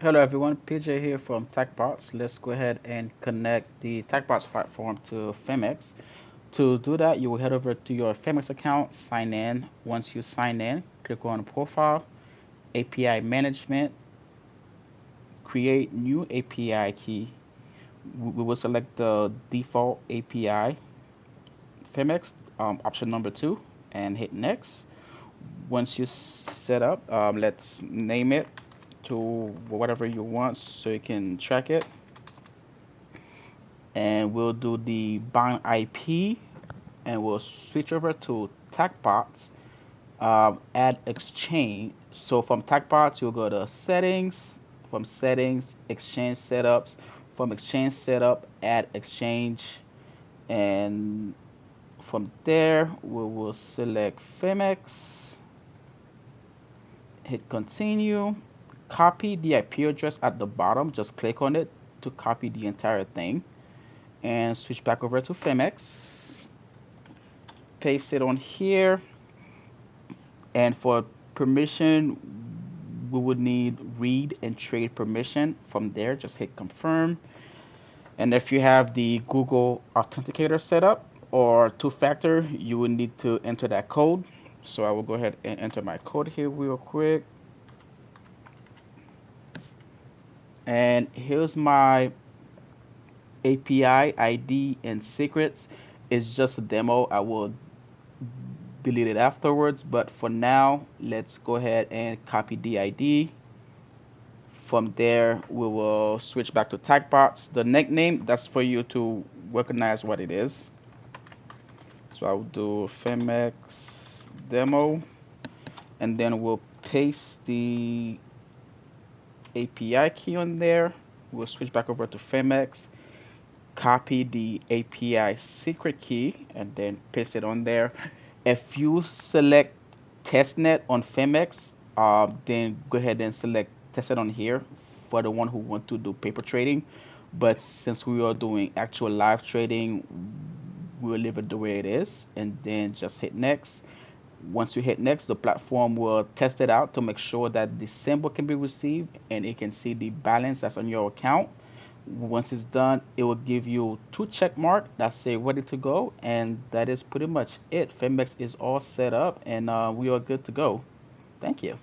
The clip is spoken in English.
Hello everyone, PJ here from TacBotz. Let's go ahead and connect the TacBotz platform to Phemex. To do that, you will head over to your Phemex account, sign in. Once you sign in, click on Profile, API Management, create new API key. We will select the default API Phemex, option number 2, and hit Next. Once you set up, let's name it to whatever you want so you can track it. And we'll do the bound IP and we'll switch over to TacBotz, add exchange. So from TacBotz, you'll go to settings, from settings, exchange setups, from exchange setup, add exchange, and from there, we will select Phemex, hit continue, copy the IP address at the bottom, just click on it to copy the entire thing, and switch back over to Phemex, paste it on here, and for permission, we would need read and trade permission. From there, just hit confirm. And if you have the Google Authenticator set up or two-factor, you will need to enter that code. So I will go ahead and enter my code here real quick. And here's my API ID and secrets. It's just a demo. I will delete it afterwards, but for now, let's go ahead and copy the ID. From there, we will switch back to TacBotz. The nickname, that's for you to recognize what it is. So I will do Phemex demo, and then we'll paste the API key on there. We'll switch back over to Phemex, copy the API secret key, and then paste it on there. If you select testnet on Phemex, then go ahead and select testnet on here for the one who want to do paper trading. But since we are doing actual live trading, we'll leave it the way it is, and then just hit next. Once you hit next, the platform will test it out to make sure that the symbol can be received and it can see the balance that's on your account. Once it's done, it will give you two check mark that say ready to go, and that is pretty much it. Phemex is all set up, and we are good to go. Thank you.